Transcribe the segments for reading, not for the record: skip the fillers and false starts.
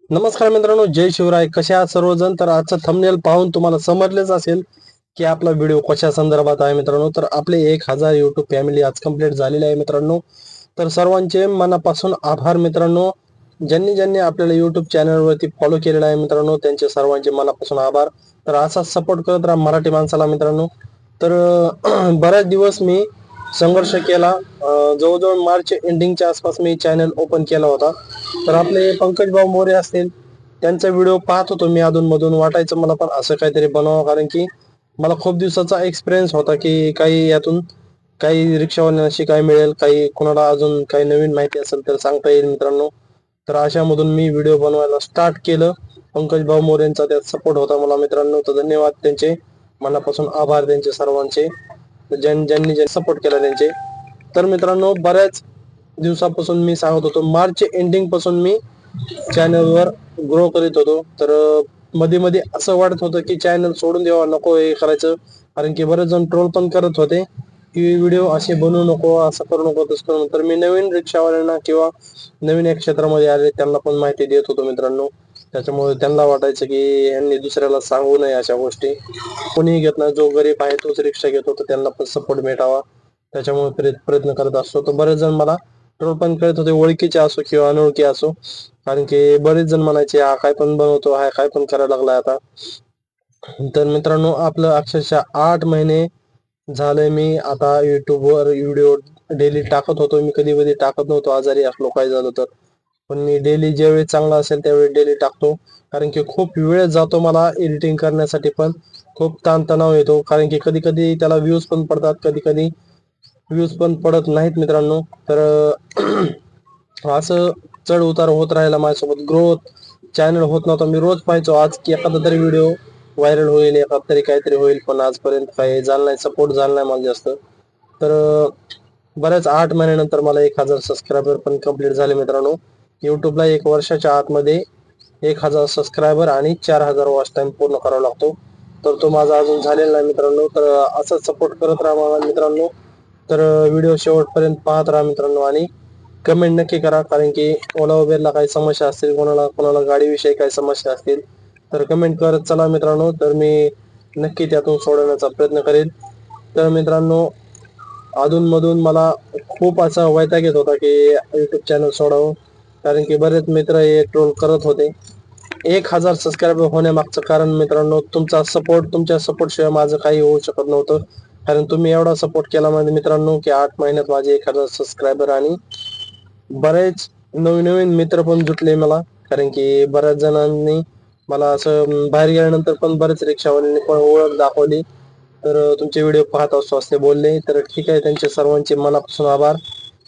नमस्कार मित्रांनो, जय शिवराय. कसे आहात सर्वजण? तर आजचा थंबनेल पाहून तुम्हाला समजलेच असेल की आपला व्हिडिओ कशा संदर्भात आहे मित्रांनो. तर आपले 1000 युट्यूब फॅमिली आज कंप्लीट झालेले आहे मित्रांनो. तर सर्वांचे मनापासून आभार मित्रांनो. ज्यांनी ज्यांनी आपल्याला युट्यूब चॅनलवरती फॉलो केलेला आहे मित्रांनो, त्यांचे सर्वांचे मनापासून आभार. तर असाच सपोर्ट करत राहा मराठी माणसाला मित्रांनो. तर बऱ्याच दिवस मी संघर्ष केला. जवळजवळ मार्च एंडिंगच्या आसपास मी चॅनल ओपन केला होता. तर आपले पंकज भाऊ मोरे असतील, त्यांचा व्हिडिओ पाहत होतो मी अधूनमधून. वाटायचं मला पण असं काहीतरी बनावं, कारण की मला खूप दिवसाचा एक्सपिरियन्स होता की काही यातून काही रिक्षावाल्यांशी काय मिळेल, काही कोणाला अजून काही नवीन माहिती असेल तर सांगता येईल मित्रांनो. तर अशामधून मी व्हिडिओ बनवायला स्टार्ट केलं. पंकज भाऊ मोरेंचा त्यात सपोर्ट होता मला मित्रांनो. तर धन्यवाद त्यांचे, मनापासून आभार त्यांचे सर्वांचे, ज्यांनी ज्यांनी सपोर्ट केला त्यांचे. तर मित्रांनो, बऱ्याच दिवसापासून मी सांगत होतो, मार्च एंडिंग पासून मी चॅनलवर ग्रो करीत होतो. तर मध्ये मध्ये असं वाटत होतं की चॅनल सोडून द्यावा, नको हे करायचं, कारण की बरेच जण ट्रोल पण करत होते की व्हिडिओ असे बनवू नको, असं करू नको, तसं करू नको. तर मी नवीन रिक्षावाल्यांना किंवा नवीन एक क्षेत्रामध्ये आले त्यांना पण माहिती देत होतो मित्रांनो. त्याच्यामुळे त्यांना वाटायचं की यांनी दुसऱ्याला सांगू नये अशा गोष्टी. कोणीही घेत नाही, जो गरीब आहे तोच रिक्षा घेतो, तर त्यांना पण सपोर्ट भेटावा त्याच्यामुळे प्रयत्न करत असतो. तर बरेच जण मला ट्रोल पण करत होते, ओळखीचे असो किंवा अनोळखी असो, कारण की बरेच जण म्हणायचे हा काय पण बनवतो, हा काय पण करायला लागलाय आता. तर मित्रांनो, आपलं अक्षरशः 8 महिने झालंय मी आता युट्यूबवर व्हिडिओ डेली टाकत होतो. मी कधी कधी टाकत नव्हतो, आजारी असलो काय झालं तर. पण मी डेली ज्यावेळी चांगला असेल त्यावेळी डेली टाकतो, कारण की खूप वेळ जातो मला एडिटिंग करण्यासाठी, पण खूप ताणतणाव येतो, कारण की कधी कधी त्याला व्ह्यूज पण पडतात, कधी कधी व्ह्यूज पण पडत नाहीत मित्रांनो. तर असं चढ उतार होत राहिला माझ्यासोबत. ग्रोथ चॅनल होत नव्हता. मी रोज पाहायचो आज की एखादा तरी व्हिडिओ व्हायरल होईल, एखादा तरी काहीतरी होईल, पण आजपर्यंत काही झालं नाही, सपोर्ट झाला नाही मला जास्त. तर बऱ्याच 8 महिन्यानंतर मला 1000 सबस्क्रायबर पण कंप्लीट झाले मित्रांनो. युट्यूबला 1 वर्षाच्या आतमध्ये 1000 सबस्क्रायबर आणि 4000 वॉच टाइम पूर्ण करावा लागतो. तर तो माझा अजून झालेला नाही मित्रांनो. तर असंच सपोर्ट करत राहा मला मित्रांनो. तर व्हिडिओ शेवटपर्यंत पाहत राहा मित्रांनो, आणि कमेंट नक्की करा, कारण की ओला उबेरला काही समस्या असतील, कोणाला कोणाला गाडीविषयी काही समस्या असतील तर कमेंट करत चला मित्रांनो. तर मी नक्की त्यातून सोडवण्याचा प्रयत्न करेल. तर मित्रांनो, अधूनमधून मला खूप असा वैताग येत होता की युट्यूब चॅनल सोडावं, कारण की बरेच मित्र हे ट्रोल करत होते. 1000 सबस्क्रायबर होण्यामागचं कारण मित्रांनो तुमचा सपोर्ट. तुमच्या सपोर्ट शिवाय माझं काही होऊ शकत नव्हतं, कारण तुम्ही एवढा सपोर्ट केला माझे मित्रांनो की 8 महिन्यात माझे 1000 सबस्क्रायबर आणि बरेच नवीन नवीन मित्र पण जुटले मला. कारण की बऱ्याच जणांनी मला असं बाहेर गेल्यानंतर पण बरेच रिक्षावाल्यांनी पण ओळख दाखवली. तर तुमचे व्हिडिओ पाहत असतो असे बोलले. तर ठीक आहे, त्यांचे सर्वांचे मनापासून आभार.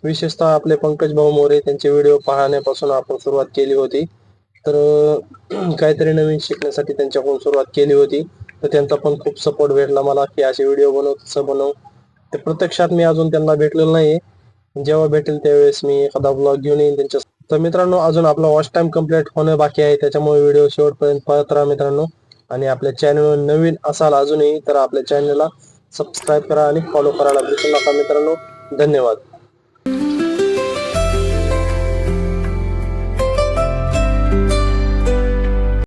विशेषतः आपले पंकज भाऊ मोरे, त्यांचे व्हिडिओ पाहण्यापासून आपण सुरुवात केली होती. तर काहीतरी नवीन शिकण्यासाठी त्यांच्याकडून सुरुवात केली होती. तर त्यांचा पण खूप सपोर्ट भेटला मला की असे व्हिडिओ बनव, तसं बनव. ते प्रत्यक्षात मी अजून त्यांना भेटलेलो नाही. जेव्हा भेटेल त्यावेळेस मी एखादा ब्लॉग घेऊन येईन त्यांच्या. तर मित्रांनो, अजून आपला वॉच टाइम कंप्लीट होणं बाकी आहे, त्याच्यामुळे व्हिडिओ शेवटपर्यंत पाहत राहा मित्रांनो. आणि आपल्या चॅनलवर नवीन असाल अजूनही तर आपल्या चॅनलला सबस्क्राईब करा आणि फॉलो करायला विसरू नका मित्रांनो. धन्यवाद.